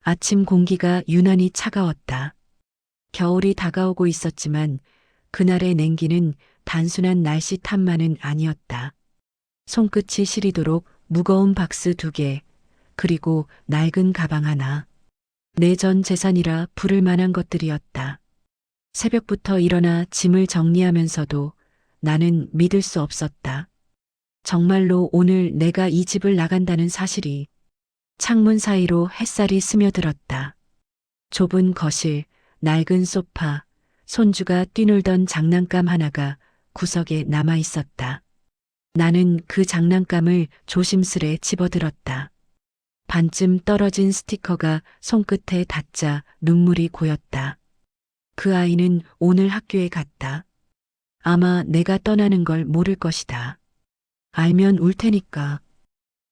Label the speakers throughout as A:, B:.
A: 아침 공기가 유난히 차가웠다. 겨울이 다가오고 있었지만 그날의 냉기는 단순한 날씨 탓만은 아니었다. 손끝이 시리도록 무거운 박스 2개, 그리고 낡은 가방 하나. 내 전 재산이라 부를 만한 것들이었다. 새벽부터 일어나 짐을 정리하면서도 나는 믿을 수 없었다. 정말로 오늘 내가 이 집을 나간다는 사실이. 창문 사이로 햇살이 스며들었다. 좁은 거실, 낡은 소파, 손주가 뛰놀던 장난감 하나가 구석에 남아 있었다. 나는 그 장난감을 조심스레 집어들었다. 반쯤 떨어진 스티커가 손끝에 닿자 눈물이 고였다. 그 아이는 오늘 학교에 갔다. 아마 내가 떠나는 걸 모를 것이다. 알면 울 테니까.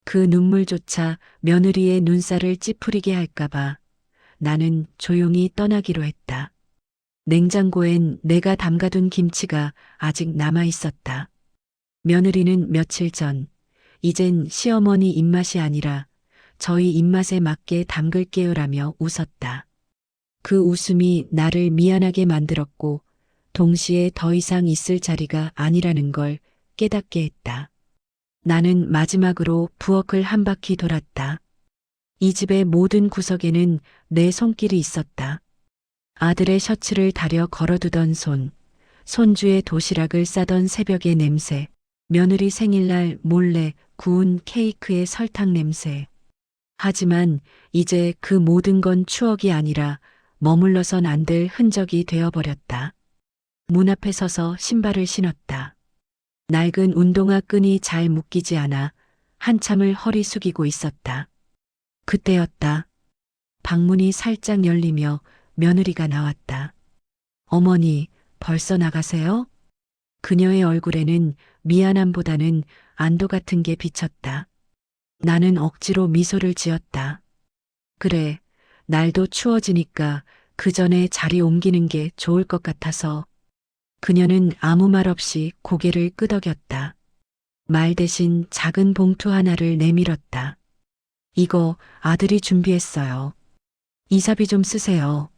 A: 그 눈물조차 며느리의 눈살을 찌푸리게 할까봐 나는 조용히 떠나기로 했다. 냉장고엔 내가 담가둔 김치가 아직 남아 있었다. 며느리는 며칠 전, 이젠 시어머니 입맛이 아니라 저희 입맛에 맞게 담글게요라며 웃었다. 그 웃음이 나를 미안하게 만들었고 동시에 더 이상 있을 자리가 아니라는 걸 깨닫게 했다. 나는 마지막으로 부엌을 한 바퀴 돌았다. 이 집의 모든 구석에는 내 손길이 있었다. 아들의 셔츠를 다려 걸어두던 손, 손주의 도시락을 싸던 새벽의 냄새, 며느리 생일날 몰래 구운 케이크의 설탕 냄새. 하지만 이제 그 모든 건 추억이 아니라 머물러선 안 될 흔적이 되어버렸다. 문 앞에 서서 신발을 신었다. 낡은 운동화 끈이 잘 묶이지 않아 한참을 허리 숙이고 있었다. 그때였다. 방문이 살짝 열리며 며느리가 나왔다. 어머니, 벌써 나가세요? 그녀의 얼굴에는 미안함보다는 안도 같은 게 비쳤다. 나는 억지로 미소를 지었다. 그래, 날도 추워지니까 그 전에 자리 옮기는 게 좋을 것 같아서. 그녀는 아무 말 없이 고개를 끄덕였다. 말 대신 작은 봉투 하나를 내밀었다. 이거 아들이 준비했어요. 이사비 좀 쓰세요.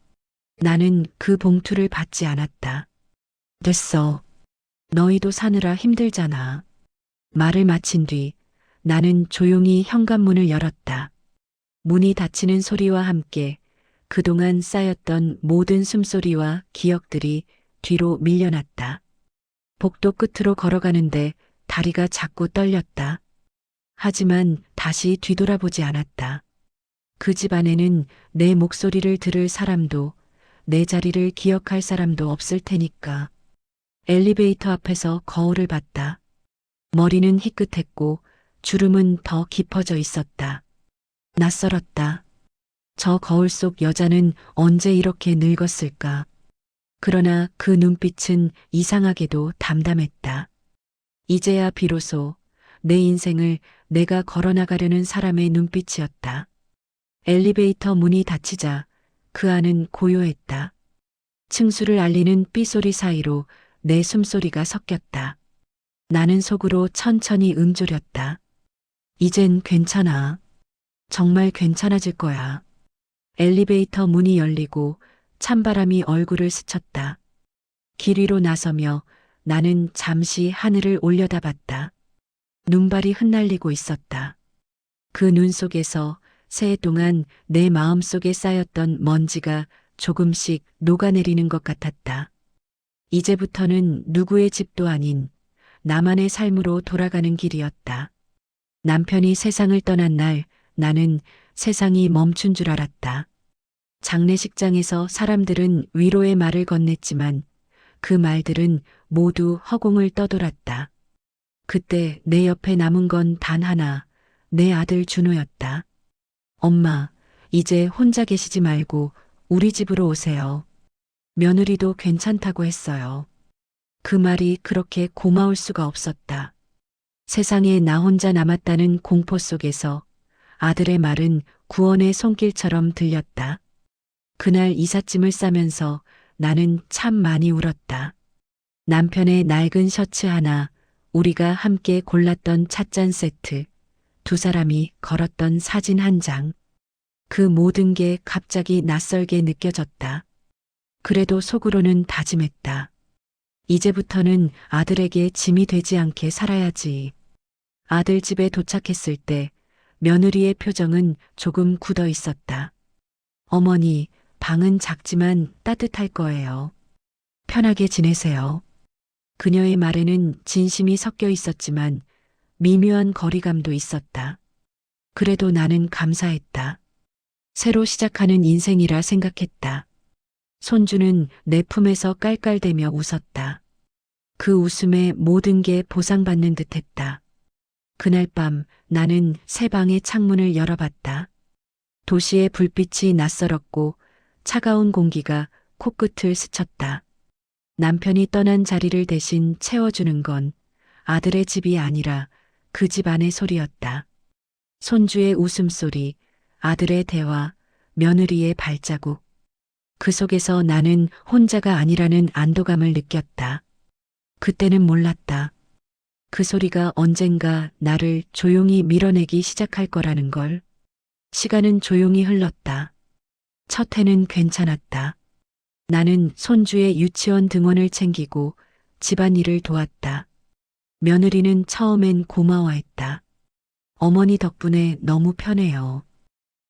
A: 나는 그 봉투를 받지 않았다. 됐어. 너희도 사느라 힘들잖아. 말을 마친 뒤 나는 조용히 현관문을 열었다. 문이 닫히는 소리와 함께 그동안 쌓였던 모든 숨소리와 기억들이 뒤로 밀려났다. 복도 끝으로 걸어가는데 다리가 자꾸 떨렸다. 하지만 다시 뒤돌아보지 않았다. 그 집 안에는 내 목소리를 들을 사람도 내 자리를 기억할 사람도 없을 테니까. 엘리베이터 앞에서 거울을 봤다. 머리는 희끗했고 주름은 더 깊어져 있었다. 낯설었다. 저 거울 속 여자는 언제 이렇게 늙었을까? 그러나 그 눈빛은 이상하게도 담담했다. 이제야 비로소 내 인생을 내가 걸어나가려는 사람의 눈빛이었다. 엘리베이터 문이 닫히자 그 안은 고요했다. 층수를 알리는 삐소리 사이로 내 숨소리가 섞였다. 나는 속으로 천천히 음조렸다. 이젠 괜찮아. 정말 괜찮아질 거야. 엘리베이터 문이 열리고 찬바람이 얼굴을 스쳤다. 길 위로 나서며 나는 잠시 하늘을 올려다봤다. 눈발이 흩날리고 있었다. 그 눈 속에서 새해 동안 내 마음속에 쌓였던 먼지가 조금씩 녹아내리는 것 같았다. 이제부터는 누구의 집도 아닌 나만의 삶으로 돌아가는 길이었다. 남편이 세상을 떠난 날 나는 세상이 멈춘 줄 알았다. 장례식장에서 사람들은 위로의 말을 건넸지만 그 말들은 모두 허공을 떠돌았다. 그때 내 옆에 남은 건 단 하나, 내 아들 준호였다. 엄마, 이제 혼자 계시지 말고 우리 집으로 오세요. 며느리도 괜찮다고 했어요. 그 말이 그렇게 고마울 수가 없었다. 세상에 나 혼자 남았다는 공포 속에서 아들의 말은 구원의 손길처럼 들렸다. 그날 이삿짐을 싸면서 나는 참 많이 울었다. 남편의 낡은 셔츠 하나, 우리가 함께 골랐던 찻잔 세트, 두 사람이 걸었던 사진 한 장. 그 모든 게 갑자기 낯설게 느껴졌다. 그래도 속으로는 다짐했다. 이제부터는 아들에게 짐이 되지 않게 살아야지. 아들 집에 도착했을 때 며느리의 표정은 조금 굳어 있었다. 어머니, 방은 작지만 따뜻할 거예요. 편하게 지내세요. 그녀의 말에는 진심이 섞여 있었지만 미묘한 거리감도 있었다. 그래도 나는 감사했다. 새로 시작하는 인생이라 생각했다. 손주는 내 품에서 깔깔대며 웃었다. 그 웃음에 모든 게 보상받는 듯했다. 그날 밤 나는 새 방의 창문을 열어봤다. 도시의 불빛이 낯설었고 차가운 공기가 코끝을 스쳤다. 남편이 떠난 자리를 대신 채워주는 건 아들의 집이 아니라 그 집 안의 소리였다. 손주의 웃음소리, 아들의 대화, 며느리의 발자국. 그 속에서 나는 혼자가 아니라는 안도감을 느꼈다. 그때는 몰랐다. 그 소리가 언젠가 나를 조용히 밀어내기 시작할 거라는 걸. 시간은 조용히 흘렀다. 첫 해는 괜찮았다. 나는 손주의 유치원 등원을 챙기고 집안일을 도왔다. 며느리는 처음엔 고마워했다. 어머니 덕분에 너무 편해요.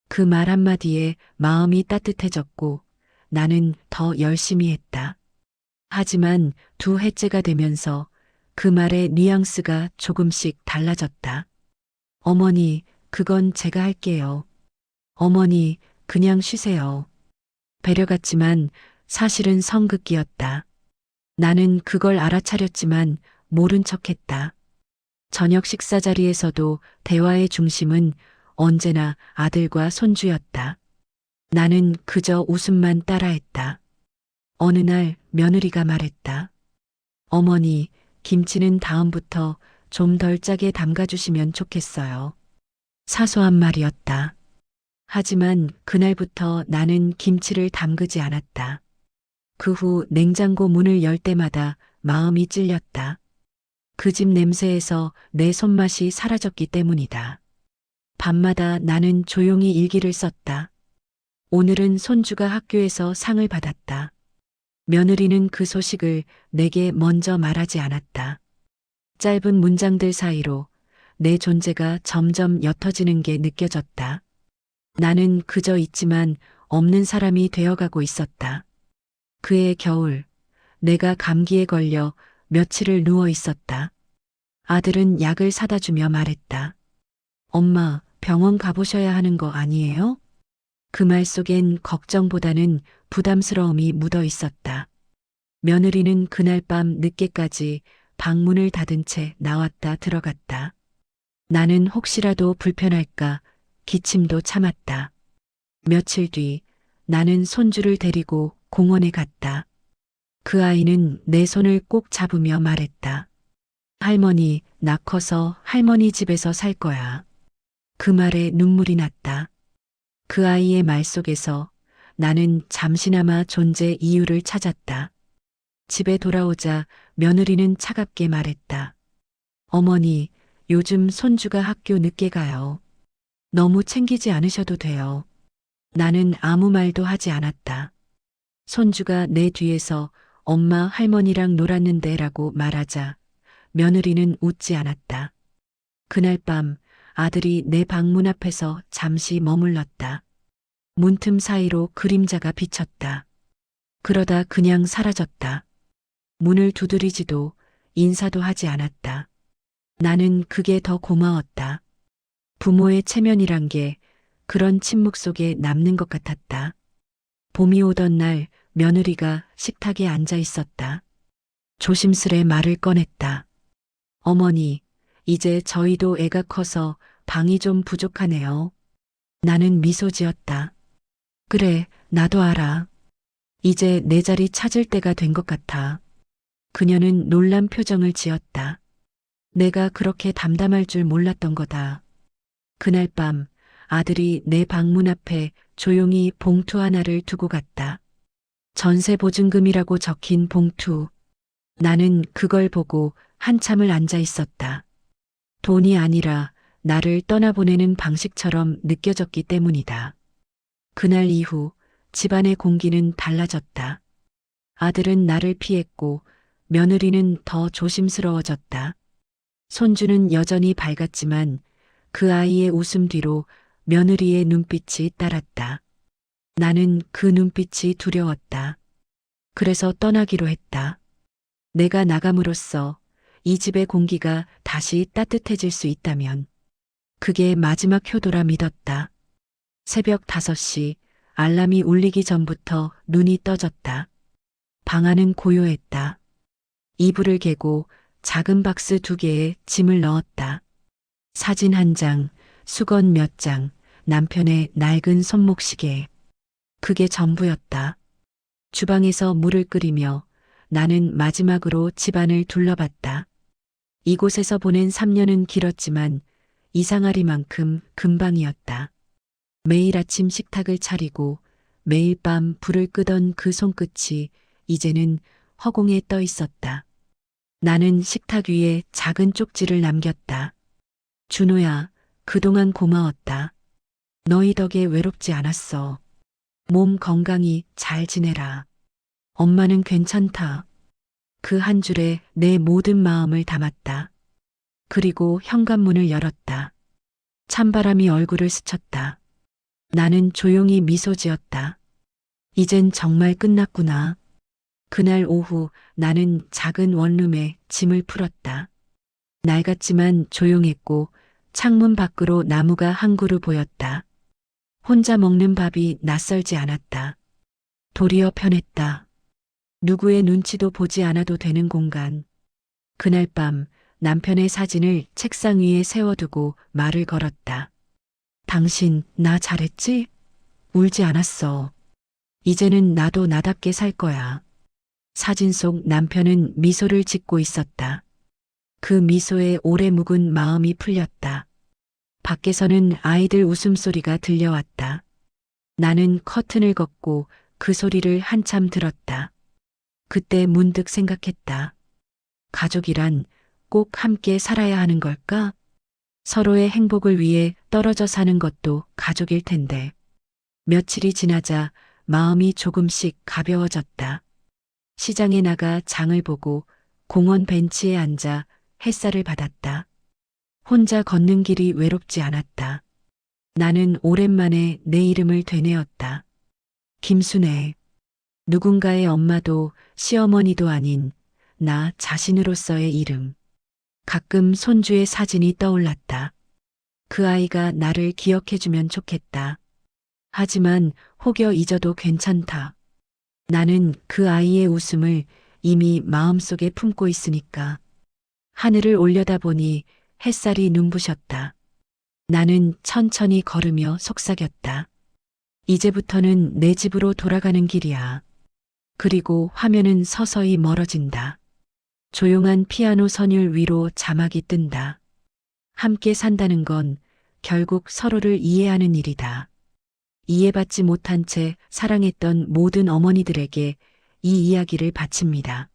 A: 그 말 한마디에 마음이 따뜻해졌고 나는 더 열심히 했다. 하지만 두 해째가 되면서 그 말의 뉘앙스가 조금씩 달라졌다. 어머니, 그건 제가 할게요. 어머니, 그냥 쉬세요. 배려 같지만 사실은 성급기였다. 나는 그걸 알아차렸지만 모른 척했다. 저녁 식사 자리에서도 대화의 중심은 언제나 아들과 손주였다. 나는 그저 웃음만 따라했다. 어느 날 며느리가 말했다. 어머니, 김치는 다음부터 좀 덜 짜게 담가주시면 좋겠어요. 사소한 말이었다. 하지만 그날부터 나는 김치를 담그지 않았다. 그 후 냉장고 문을 열 때마다 마음이 찔렸다. 그 집 냄새에서 내 손맛이 사라졌기 때문이다. 밤마다 나는 조용히 일기를 썼다. 오늘은 손주가 학교에서 상을 받았다. 며느리는 그 소식을 내게 먼저 말하지 않았다. 짧은 문장들 사이로 내 존재가 점점 옅어지는 게 느껴졌다. 나는 그저 있지만 없는 사람이 되어가고 있었다. 그해 겨울, 내가 감기에 걸려 며칠을 누워 있었다. 아들은 약을 사다 주며 말했다. 엄마, 병원 가보셔야 하는 거 아니에요? 그 말 속엔 걱정보다는 부담스러움이 묻어 있었다. 며느리는 그날 밤 늦게까지 방문을 닫은 채 나왔다 들어갔다. 나는 혹시라도 불편할까 기침도 참았다. 며칠 뒤 나는 손주를 데리고 공원에 갔다. 그 아이는 내 손을 꼭 잡으며 말했다. 할머니, 나 커서 할머니 집에서 살 거야. 그 말에 눈물이 났다. 그 아이의 말 속에서 나는 잠시나마 존재 이유를 찾았다. 집에 돌아오자 며느리는 차갑게 말했다. 어머니, 요즘 손주가 학교 늦게 가요. 너무 챙기지 않으셔도 돼요. 나는 아무 말도 하지 않았다. 손주가 내 뒤에서 엄마 할머니랑 놀았는데 라고 말하자 며느리는 웃지 않았다. 그날 밤 아들이 내 방문 앞에서 잠시 머물렀다. 문틈 사이로 그림자가 비쳤다. 그러다 그냥 사라졌다. 문을 두드리지도 인사도 하지 않았다. 나는 그게 더 고마웠다. 부모의 체면이란 게 그런 침묵 속에 남는 것 같았다. 봄이 오던 날 며느리가 식탁에 앉아 있었다. 조심스레 말을 꺼냈다. 어머니, 이제 저희도 애가 커서 방이 좀 부족하네요. 나는 미소 지었다. 그래, 나도 알아. 이제 내 자리 찾을 때가 된 것 같아. 그녀는 놀란 표정을 지었다. 내가 그렇게 담담할 줄 몰랐던 거다. 그날 밤 아들이 내 방문 앞에 조용히 봉투 하나를 두고 갔다. 전세 보증금이라고 적힌 봉투. 나는 그걸 보고 한참을 앉아 있었다. 돈이 아니라 나를 떠나보내는 방식처럼 느껴졌기 때문이다. 그날 이후 집안의 공기는 달라졌다. 아들은 나를 피했고 며느리는 더 조심스러워졌다. 손주는 여전히 밝았지만 그 아이의 웃음 뒤로 며느리의 눈빛이 따랐다. 나는 그 눈빛이 두려웠다. 그래서 떠나기로 했다. 내가 나감으로써 이 집의 공기가 다시 따뜻해질 수 있다면 그게 마지막 효도라 믿었다. 새벽 5시 알람이 울리기 전부터 눈이 떠졌다. 방 안은 고요했다. 이불을 개고 작은 박스 2개에 짐을 넣었다. 사진 1장, 수건 몇 장, 남편의 낡은 손목시계. 그게 전부였다. 주방에서 물을 끓이며 나는 마지막으로 집안을 둘러봤다. 이곳에서 보낸 3년은 길었지만 이상하리만큼 금방이었다. 매일 아침 식탁을 차리고 매일 밤 불을 끄던 그 손끝이 이제는 허공에 떠 있었다. 나는 식탁 위에 작은 쪽지를 남겼다. 준호야, 그동안 고마웠다. 너희 덕에 외롭지 않았어. 몸 건강히 잘 지내라. 엄마는 괜찮다. 그 한 줄에 내 모든 마음을 담았다. 그리고 현관문을 열었다. 찬바람이 얼굴을 스쳤다. 나는 조용히 미소 지었다. 이젠 정말 끝났구나. 그날 오후 나는 작은 원룸에 짐을 풀었다. 낡았지만 조용했고 창문 밖으로 나무가 한 그루 보였다. 혼자 먹는 밥이 낯설지 않았다. 도리어 편했다. 누구의 눈치도 보지 않아도 되는 공간. 그날 밤 남편의 사진을 책상 위에 세워두고 말을 걸었다. 당신 나 잘했지? 울지 않았어. 이제는 나도 나답게 살 거야. 사진 속 남편은 미소를 짓고 있었다. 그 미소에 오래 묵은 마음이 풀렸다. 밖에서는 아이들 웃음소리가 들려왔다. 나는 커튼을 걷고 그 소리를 한참 들었다. 그때 문득 생각했다. 가족이란 꼭 함께 살아야 하는 걸까? 서로의 행복을 위해 떨어져 사는 것도 가족일 텐데. 며칠이 지나자 마음이 조금씩 가벼워졌다. 시장에 나가 장을 보고 공원 벤치에 앉아 햇살을 받았다. 혼자 걷는 길이 외롭지 않았다. 나는 오랜만에 내 이름을 되뇌었다. 김순애. 누군가의 엄마도 시어머니도 아닌 나 자신으로서의 이름. 가끔 손주의 사진이 떠올랐다. 그 아이가 나를 기억해주면 좋겠다. 하지만 혹여 잊어도 괜찮다. 나는 그 아이의 웃음을 이미 마음속에 품고 있으니까. 하늘을 올려다보니 햇살이 눈부셨다. 나는 천천히 걸으며 속삭였다. 이제부터는 내 집으로 돌아가는 길이야. 그리고 화면은 서서히 멀어진다. 조용한 피아노 선율 위로 자막이 뜬다. 함께 산다는 건 결국 서로를 이해하는 일이다. 이해받지 못한 채 사랑했던 모든 어머니들에게 이 이야기를 바칩니다.